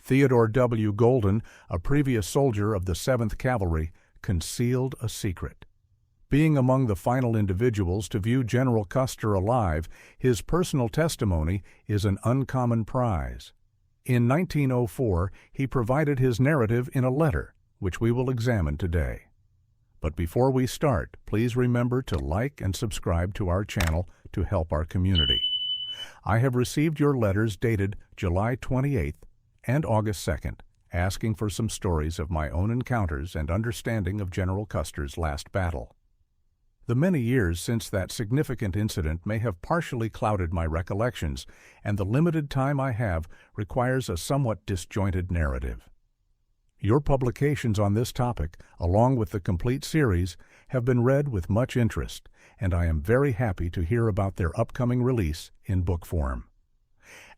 Theodore W. Golden, a previous soldier of the 7th Cavalry, concealed a secret. Being among the final individuals to view General Custer alive, his personal testimony is an uncommon prize. In 1904, he provided his narrative in a letter, which we will examine today. But before we start, please remember to like and subscribe to our channel to help our community. I have received your letters dated July 28th and August 2nd, asking for some stories of my own encounters and understanding of General Custer's last battle. The many years since that significant incident may have partially clouded my recollections, and the limited time I have requires a somewhat disjointed narrative. Your publications on this topic, along with the complete series, have been read with much interest, and I am very happy to hear about their upcoming release in book form.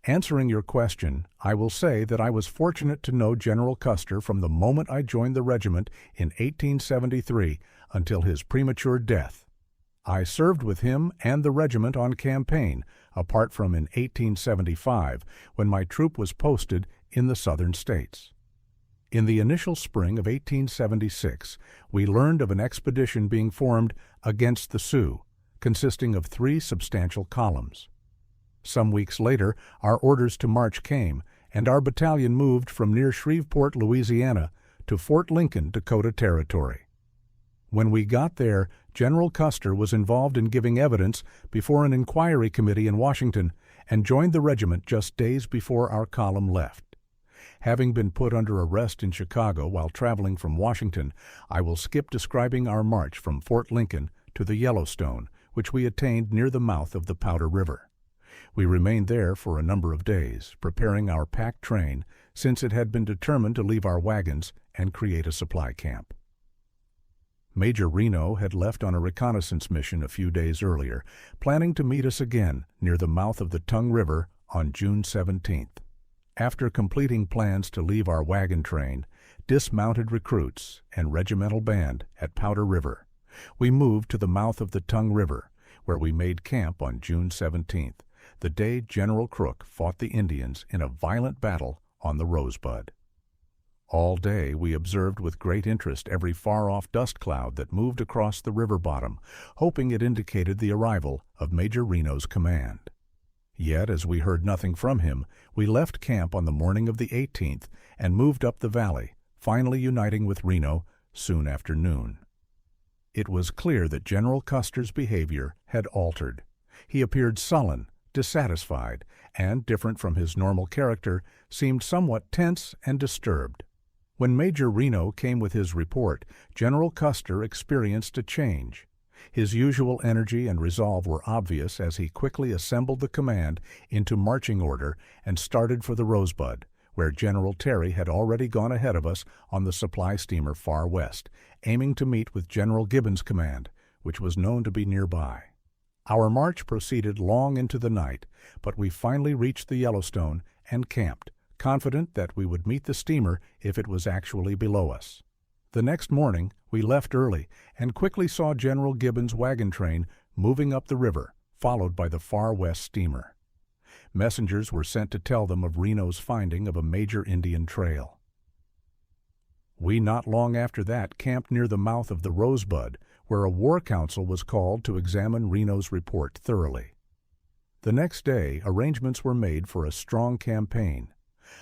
Answering your question, I will say that I was fortunate to know General Custer from the moment I joined the regiment in 1873 until his premature death. I served with him and the regiment on campaign, apart from in 1875, when my troop was posted in the southern states. In the initial spring of 1876, we learned of an expedition being formed against the Sioux, consisting of 3 substantial columns. Some weeks later, our orders to march came, and our battalion moved from near Shreveport, Louisiana, to Fort Lincoln, Dakota Territory. When we got there, General Custer was involved in giving evidence before an inquiry committee in Washington and joined the regiment just days before our column left. Having been put under arrest in Chicago while traveling from Washington, I will skip describing our march from Fort Lincoln to the Yellowstone, which we attained near the mouth of the Powder River. We remained there for a number of days, preparing our packed train, since it had been determined to leave our wagons and create a supply camp. Major Reno had left on a reconnaissance mission a few days earlier, planning to meet us again near the mouth of the Tongue River on June 17th. After completing plans to leave our wagon train, dismounted recruits, and regimental band at Powder River, we moved to the mouth of the Tongue River, where we made camp on June 17th, the day General Crook fought the Indians in a violent battle on the Rosebud. All day we observed with great interest every far-off dust cloud that moved across the river bottom, hoping it indicated the arrival of Major Reno's command. Yet, as we heard nothing from him, we left camp on the morning of the 18th and moved up the valley, finally uniting with Reno soon after noon. It was clear that General Custer's behavior had altered. He appeared sullen, dissatisfied, and, different from his normal character, seemed somewhat tense and disturbed. When Major Reno came with his report, General Custer experienced a change. His usual energy and resolve were obvious as he quickly assembled the command into marching order and started for the Rosebud, where General Terry had already gone ahead of us on the supply steamer Far West, aiming to meet with General Gibbon's command, which was known to be nearby. Our march proceeded long into the night, but we finally reached the Yellowstone and camped, confident that we would meet the steamer if it was actually below us. The next morning, we left early and quickly saw General Gibbon's wagon train moving up the river, followed by the Far West steamer. Messengers were sent to tell them of Reno's finding of a major Indian trail. We not long after that camped near the mouth of the Rosebud, where a war council was called to examine Reno's report thoroughly. The next day, arrangements were made for a strong campaign.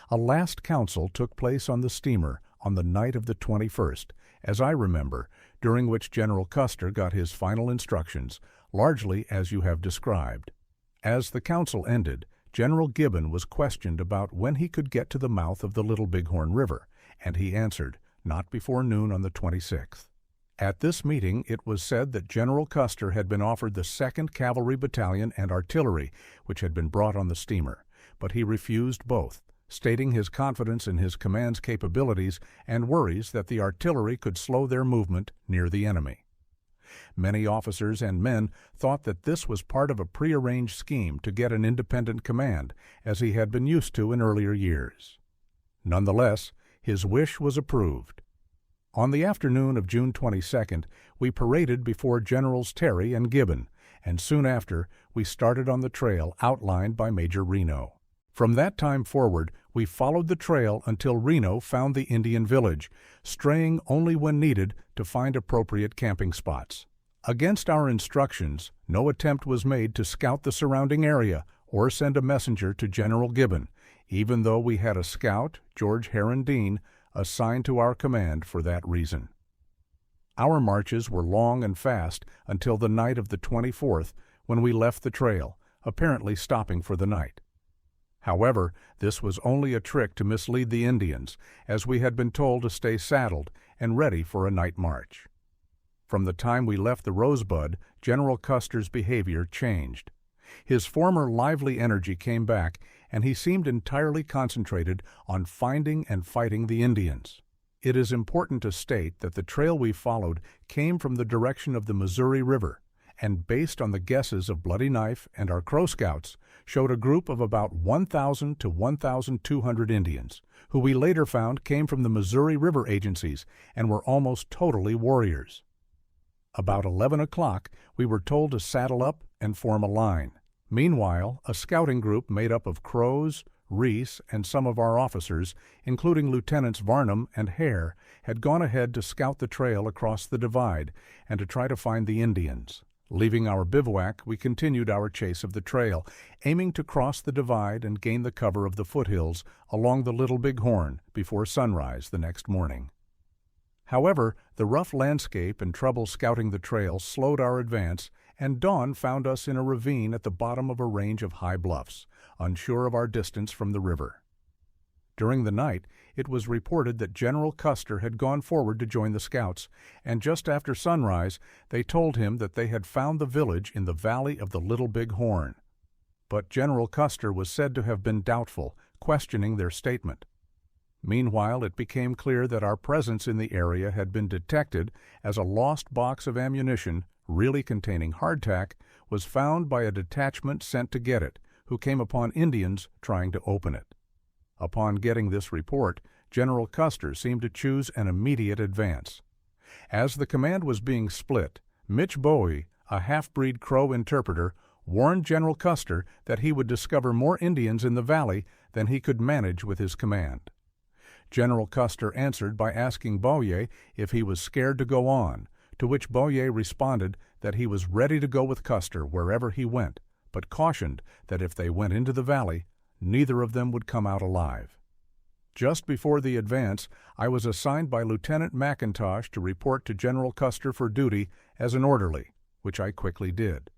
A last council took place on the steamer on the night of the 21st, as I remember, during which General Custer got his final instructions, largely as you have described. As the council ended, General Gibbon was questioned about when he could get to the mouth of the Little Bighorn River, and he answered, not before noon on the 26th. At this meeting, it was said that General Custer had been offered the 2nd Cavalry Battalion and artillery, which had been brought on the steamer, but he refused both, stating his confidence in his command's capabilities and worries that the artillery could slow their movement near the enemy. Many officers and men thought that this was part of a prearranged scheme to get an independent command, as he had been used to in earlier years. Nonetheless, his wish was approved. On the afternoon of June 22nd, we paraded before Generals Terry and Gibbon, and soon after we started on the trail outlined by Major Reno. From that time forward, we followed the trail until Reno found the Indian village, straying only when needed to find appropriate camping spots. Against our instructions, no attempt was made to scout the surrounding area or send a messenger to General Gibbon, even though we had a scout, George Heron Dean, assigned to our command for that reason. Our marches were long and fast until the night of the 24th, when we left the trail, apparently stopping for the night. However, this was only a trick to mislead the Indians, as we had been told to stay saddled and ready for a night march. From the time we left the Rosebud, General Custer's behavior changed. His former lively energy came back, and he seemed entirely concentrated on finding and fighting the Indians. It is important to state that the trail we followed came from the direction of the Missouri River, and based on the guesses of Bloody Knife and our Crow Scouts, showed a group of about 1,000 to 1,200 Indians, who we later found came from the Missouri River agencies and were almost totally warriors. About 11 o'clock, we were told to saddle up and form a line. Meanwhile, a scouting group made up of Crows, Reese, and some of our officers, including Lieutenants Varnum and Hare, had gone ahead to scout the trail across the divide and to try to find the Indians. Leaving our bivouac, we continued our chase of the trail, aiming to cross the divide and gain the cover of the foothills along the Little Bighorn before sunrise the next morning. However, the rough landscape and trouble scouting the trail slowed our advance, and dawn found us in a ravine at the bottom of a range of high bluffs, unsure of our distance from the river. During the night, it was reported that General Custer had gone forward to join the scouts, and just after sunrise, they told him that they had found the village in the valley of the Little Bighorn. But General Custer was said to have been doubtful, questioning their statement. Meanwhile, it became clear that our presence in the area had been detected, as a lost box of ammunition, really containing hardtack, was found by a detachment sent to get it, who came upon Indians trying to open it. Upon getting this report, General Custer seemed to choose an immediate advance. As the command was being split, Mitch Bowie, a half-breed Crow interpreter, warned General Custer that he would discover more Indians in the valley than he could manage with his command. General Custer answered by asking Bowie if he was scared to go on, to which Bowie responded that he was ready to go with Custer wherever he went, but cautioned that if they went into the valley, neither of them would come out alive. Just before the advance, I was assigned by Lieutenant McIntosh to report to General Custer for duty as an orderly, which I quickly did.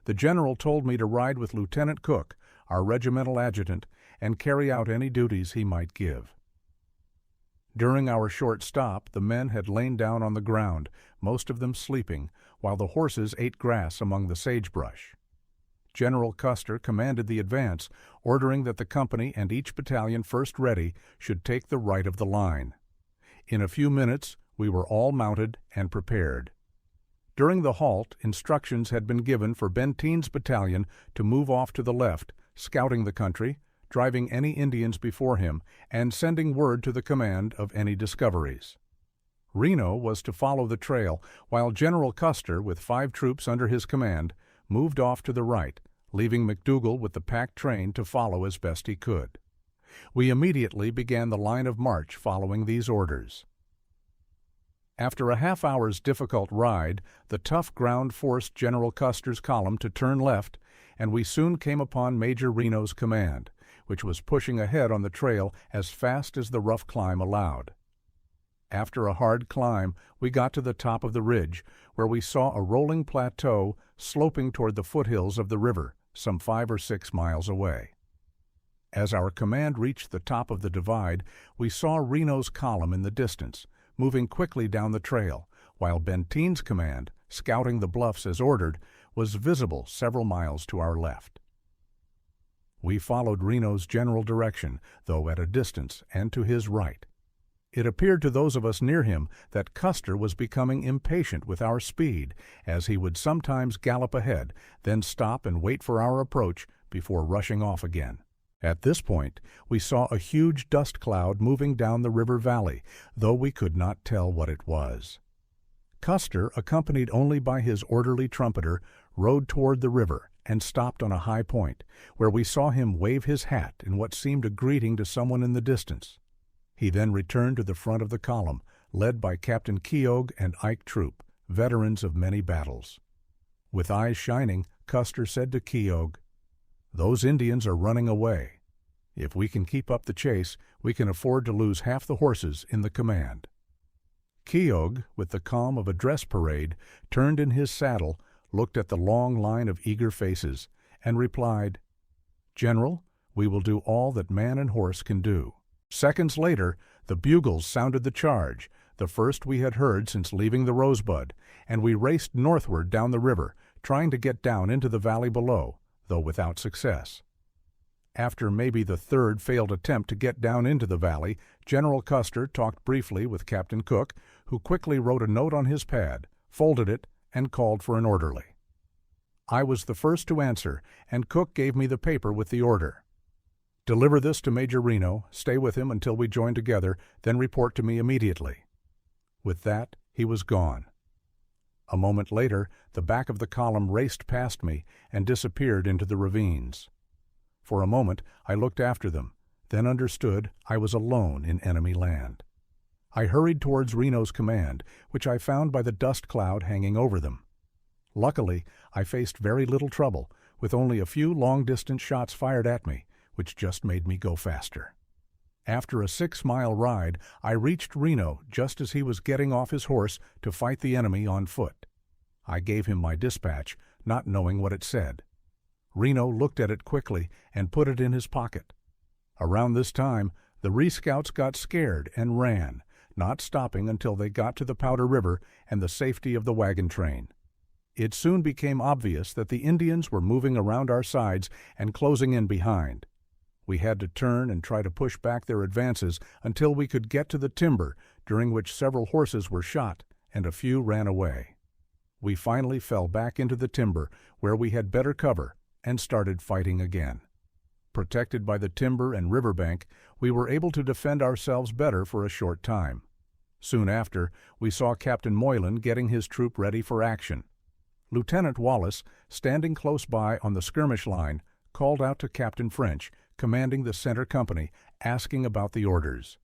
The general told me to ride with Lieutenant Cook, our regimental adjutant, and carry out any duties he might give. During our short stop, the men had lain down on the ground, most of them sleeping, while the horses ate grass among the sagebrush. General Custer commanded the advance, ordering that the company and each battalion first ready should take the right of the line. In a few minutes, we were all mounted and prepared. During the halt, instructions had been given for Benteen's battalion to move off to the left, scouting the country, driving any Indians before him, and sending word to the command of any discoveries. Reno was to follow the trail, while General Custer, with 5 troops under his command, moved off to the right, leaving McDougal with the packed train to follow as best he could. We immediately began the line of march following these orders. After a half-hour's difficult ride, the tough ground forced General Custer's column to turn left, and we soon came upon Major Reno's command, which was pushing ahead on the trail as fast as the rough climb allowed. After a hard climb, we got to the top of the ridge, where we saw a rolling plateau sloping toward the foothills of the river, some 5 or 6 miles away. As our command reached the top of the divide, we saw Reno's column in the distance, moving quickly down the trail, while Benteen's command, scouting the bluffs as ordered, was visible several miles to our left. We followed Reno's general direction, though at a distance and to his right. It appeared to those of us near him that Custer was becoming impatient with our speed, as he would sometimes gallop ahead, then stop and wait for our approach before rushing off again. At this point, we saw a huge dust cloud moving down the river valley, though we could not tell what it was. Custer, accompanied only by his orderly trumpeter, rode toward the river, and stopped on a high point, where we saw him wave his hat in what seemed a greeting to someone in the distance. He then returned to the front of the column, led by Captain Keogh and Ike Troop, veterans of many battles. With eyes shining, Custer said to Keogh, "Those Indians are running away. If we can keep up the chase, we can afford to lose half the horses in the command." Keogh, with the calm of a dress parade, turned in his saddle, looked at the long line of eager faces, and replied, "General, we will do all that man and horse can do." Seconds later, the bugles sounded the charge, the first we had heard since leaving the Rosebud, and we raced northward down the river, trying to get down into the valley below, though without success. After maybe the third failed attempt to get down into the valley, General Custer talked briefly with Captain Cook, who quickly wrote a note on his pad, folded it, and called for an orderly. I was the first to answer, and Cook gave me the paper with the order. "Deliver this to Major Reno, stay with him until we join together, then report to me immediately." With that, he was gone. A moment later, the back of the column raced past me and disappeared into the ravines. For a moment, I looked after them, then understood I was alone in enemy land. I hurried towards Reno's command, which I found by the dust cloud hanging over them. Luckily, I faced very little trouble, with only a few long-distance shots fired at me, which just made me go faster. After a 6-mile ride, I reached Reno just as he was getting off his horse to fight the enemy on foot. I gave him my dispatch, not knowing what it said. Reno looked at it quickly and put it in his pocket. Around this time, the Rescouts got scared and ran, not stopping until they got to the Powder River and the safety of the wagon train. It soon became obvious that the Indians were moving around our sides and closing in behind. We had to turn and try to push back their advances until we could get to the timber, during which several horses were shot and a few ran away. We finally fell back into the timber, where we had better cover, and started fighting again. Protected by the timber and riverbank, we were able to defend ourselves better for a short time. Soon after, we saw Captain Moylan getting his troop ready for action. Lieutenant Wallace, standing close by on the skirmish line, called out to Captain French, commanding the center company, asking about the orders.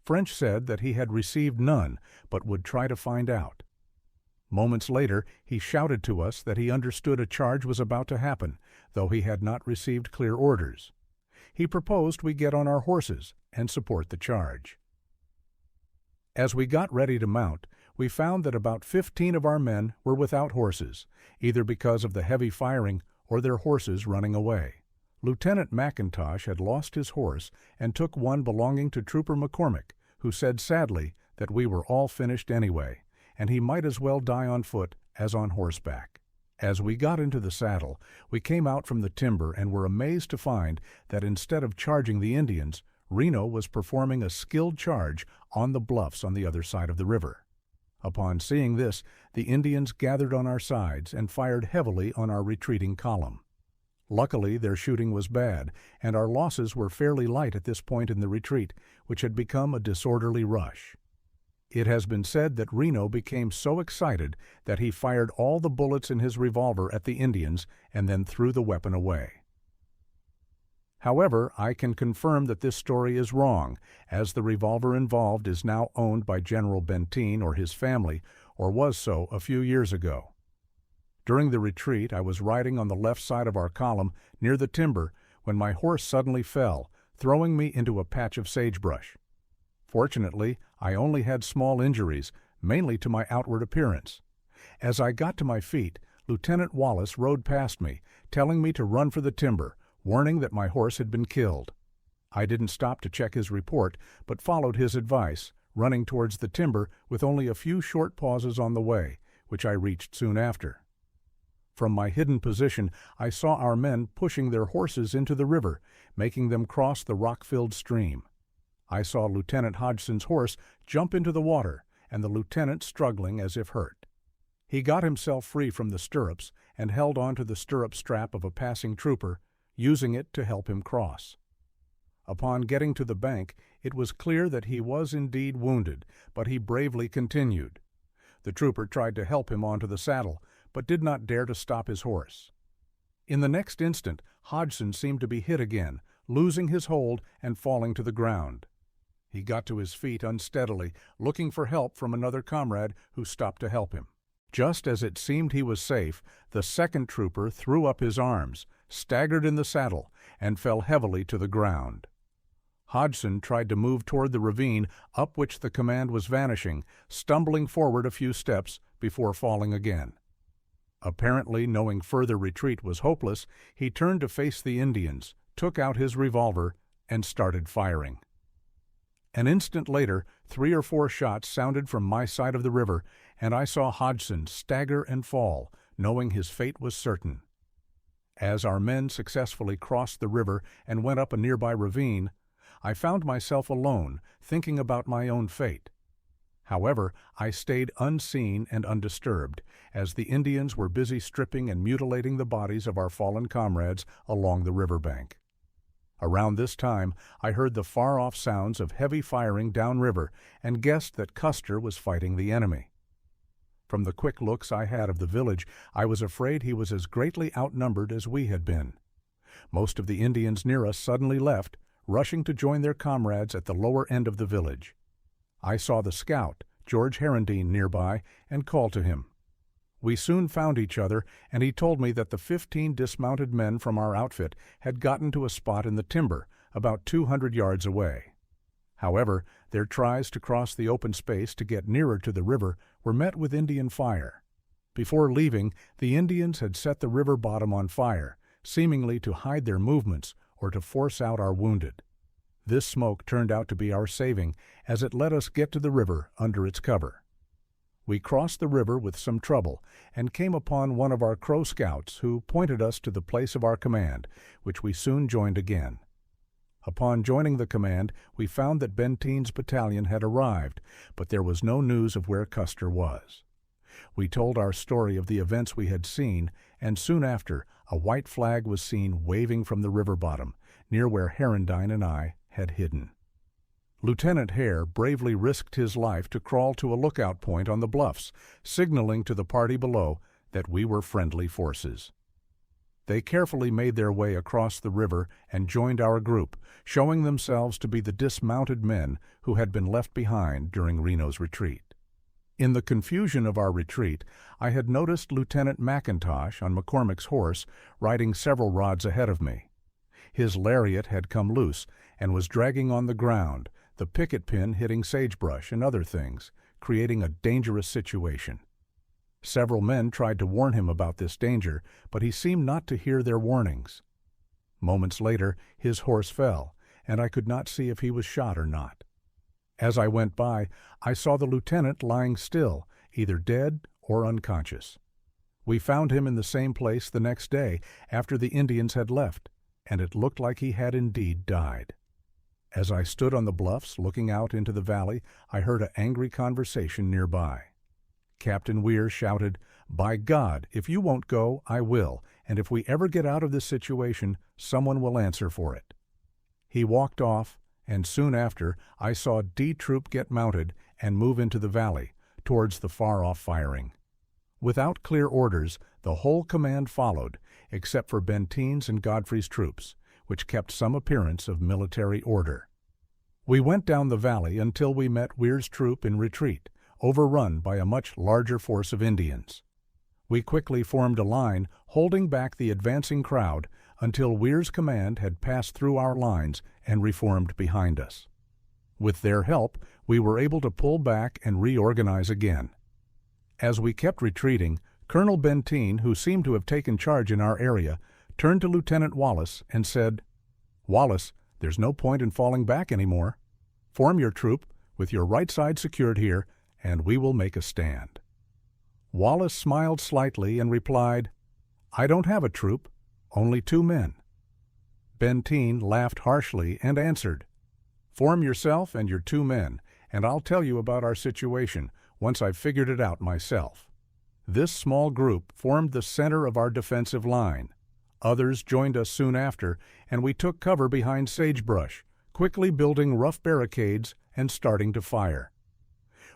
French said that he had received none, but would try to find out. Moments later, he shouted to us that he understood a charge was about to happen, though he had not received clear orders. He proposed we get on our horses and support the charge. As we got ready to mount, we found that about 15 of our men were without horses, either because of the heavy firing or their horses running away. Lieutenant McIntosh had lost his horse and took one belonging to Trooper McCormick, who said sadly that we were all finished anyway, and he might as well die on foot as on horseback. As we got into the saddle, we came out from the timber and were amazed to find that instead of charging the Indians, Reno was performing a skilled charge on the bluffs on the other side of the river. Upon seeing this, the Indians gathered on our sides and fired heavily on our retreating column. Luckily, their shooting was bad, and our losses were fairly light at this point in the retreat, which had become a disorderly rush. It has been said that Reno became so excited that he fired all the bullets in his revolver at the Indians and then threw the weapon away. However, I can confirm that this story is wrong, as the revolver involved is now owned by General Benteen or his family, or was so a few years ago. During the retreat, I was riding on the left side of our column near the timber when my horse suddenly fell, throwing me into a patch of sagebrush. Fortunately, I only had small injuries, mainly to my outward appearance. As I got to my feet, Lieutenant Wallace rode past me, telling me to run for the timber, warning that my horse had been killed. I didn't stop to check his report, but followed his advice, running towards the timber with only a few short pauses on the way, which I reached soon after. From my hidden position, I saw our men pushing their horses into the river, making them cross the rock-filled stream. I saw Lieutenant Hodgson's horse jump into the water, and the lieutenant struggling as if hurt. He got himself free from the stirrups and held on to the stirrup strap of a passing trooper, using it to help him cross. Upon getting to the bank, it was clear that he was indeed wounded, but he bravely continued. The trooper tried to help him onto the saddle, but did not dare to stop his horse. In the next instant, Hodgson seemed to be hit again, losing his hold and falling to the ground. He got to his feet unsteadily, looking for help from another comrade who stopped to help him. Just as it seemed he was safe, the second trooper threw up his arms, staggered in the saddle, and fell heavily to the ground. Hodgson tried to move toward the ravine up which the command was vanishing, stumbling forward a few steps before falling again. Apparently knowing further retreat was hopeless, he turned to face the Indians, took out his revolver, and started firing. An instant later, 3 or 4 shots sounded from my side of the river, and I saw Hodgson stagger and fall, knowing his fate was certain. As our men successfully crossed the river and went up a nearby ravine, I found myself alone, thinking about my own fate. However, I stayed unseen and undisturbed, as the Indians were busy stripping and mutilating the bodies of our fallen comrades along the riverbank. Around this time, I heard the far-off sounds of heavy firing downriver and guessed that Custer was fighting the enemy. From the quick looks I had of the village, I was afraid he was as greatly outnumbered as we had been. Most of the Indians near us suddenly left, rushing to join their comrades at the lower end of the village. I saw the scout, George Herendeen, nearby, and called to him. We soon found each other, and he told me that the 15 dismounted men from our outfit had gotten to a spot in the timber, about 200 yards away. However, their tries to cross the open space to get nearer to the river were met with Indian fire. Before leaving, the Indians had set the river bottom on fire, seemingly to hide their movements or to force out our wounded. This smoke turned out to be our saving, as it let us get to the river under its cover. We crossed the river with some trouble and came upon one of our Crow scouts who pointed us to the place of our command, which we soon joined again. Upon joining the command, we found that Benteen's battalion had arrived, but there was no news of where Custer was. We told our story of the events we had seen, and soon after, a white flag was seen waving from the river bottom, near where Herendeen and I had hidden. Lieutenant Hare bravely risked his life to crawl to a lookout point on the bluffs, signaling to the party below that we were friendly forces. They carefully made their way across the river and joined our group, showing themselves to be the dismounted men who had been left behind during Reno's retreat. In the confusion of our retreat, I had noticed Lieutenant McIntosh on McCormick's horse riding several rods ahead of me. His lariat had come loose and was dragging on the ground, the picket pin hitting sagebrush and other things, creating a dangerous situation. Several men tried to warn him about this danger, but he seemed not to hear their warnings. Moments later, his horse fell, and I could not see if he was shot or not. As I went by, I saw the lieutenant lying still, either dead or unconscious. We found him in the same place the next day after the Indians had left, and it looked like he had indeed died. As I stood on the bluffs looking out into the valley, I heard an angry conversation nearby. Captain Weir shouted, "By God, if you won't go, I will, and if we ever get out of this situation, someone will answer for it." He walked off, and soon after I saw D Troop get mounted and move into the valley, towards the far-off firing. Without clear orders, the whole command followed, except for Benteen's and Godfrey's troops, which kept some appearance of military order. We went down the valley until we met Weir's troop in retreat, overrun by a much larger force of Indians. We quickly formed a line, holding back the advancing crowd until Weir's command had passed through our lines and reformed behind us. With their help, we were able to pull back and reorganize again. As we kept retreating, Colonel Benteen, who seemed to have taken charge in our area, turned to Lieutenant Wallace and said, "Wallace, there's no point in falling back anymore. Form your troop, with your right side secured here, and we will make a stand." Wallace smiled slightly and replied, "I don't have a troop, only 2 men. Benteen laughed harshly and answered, "Form yourself and your 2 men, and I'll tell you about our situation once I've figured it out myself." This small group formed the center of our defensive line. Others joined us soon after, and we took cover behind sagebrush, quickly building rough barricades and starting to fire.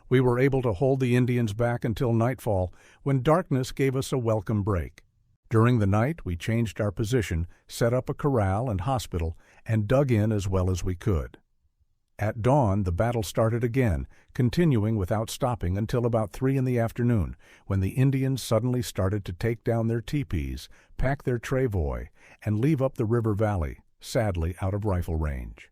We were able to hold the Indians back until nightfall, when darkness gave us a welcome break. During the night, we changed our position, set up a corral and hospital, and dug in as well as we could. At dawn, the battle started again, continuing without stopping until about 3 in the afternoon, when the Indians suddenly started to take down their teepees, pack their travois, and leave up the river valley, sadly out of rifle range.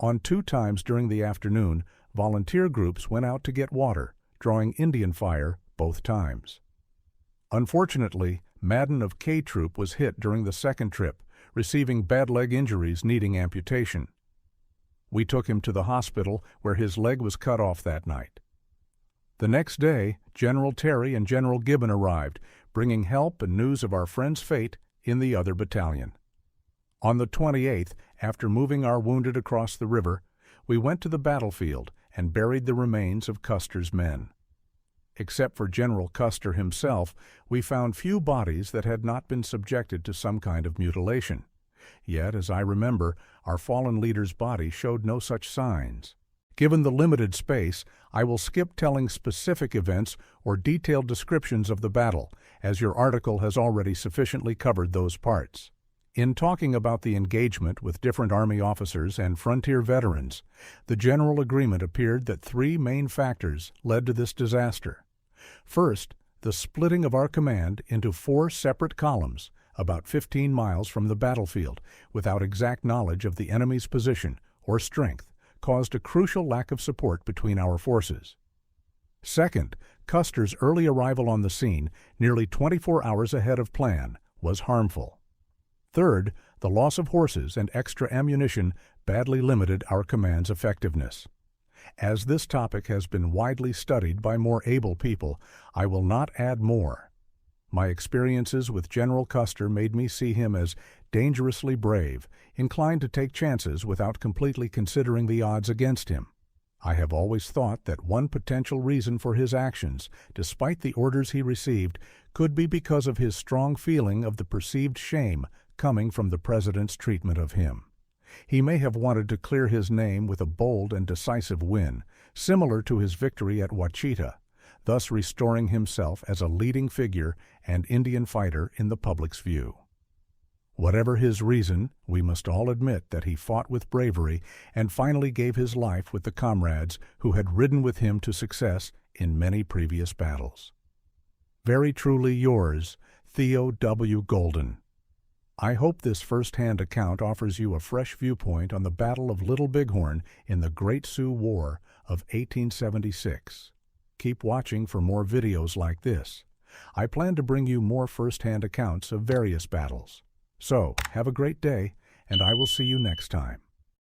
On 2 times during the afternoon, volunteer groups went out to get water, drawing Indian fire both times. Unfortunately, Madden of K Troop was hit during the second trip, receiving bad leg injuries needing amputation. We took him to the hospital where his leg was cut off that night. The next day, General Terry and General Gibbon arrived, bringing help and news of our friend's fate in the other battalion. On the 28th, after moving our wounded across the river, we went to the battlefield and buried the remains of Custer's men. Except for General Custer himself, we found few bodies that had not been subjected to some kind of mutilation. Yet, as I remember, our fallen leader's body showed no such signs. Given the limited space, I will skip telling specific events or detailed descriptions of the battle, as your article has already sufficiently covered those parts. In talking about the engagement with different Army officers and frontier veterans, the general agreement appeared that 3 main factors led to this disaster. First, the splitting of our command into 4 separate columns, about 15 miles from the battlefield, without exact knowledge of the enemy's position or strength, caused a crucial lack of support between our forces. Second, Custer's early arrival on the scene, nearly 24 hours ahead of plan, was harmful. Third, the loss of horses and extra ammunition badly limited our command's effectiveness. As this topic has been widely studied by more able people, I will not add more. My experiences with General Custer made me see him as dangerously brave, inclined to take chances without completely considering the odds against him. I have always thought that one potential reason for his actions, despite the orders he received, could be because of his strong feeling of the perceived shame coming from the President's treatment of him. He may have wanted to clear his name with a bold and decisive win, similar to his victory at Wachita, thus restoring himself as a leading figure and Indian fighter in the public's view. Whatever his reason, we must all admit that he fought with bravery and finally gave his life with the comrades who had ridden with him to success in many previous battles. Very truly yours, Theo W. Golden. I hope this first-hand account offers you a fresh viewpoint on the Battle of Little Bighorn in the Great Sioux War of 1876. Keep watching for more videos like this. I plan to bring you more first-hand accounts of various battles. So, have a great day, and I will see you next time.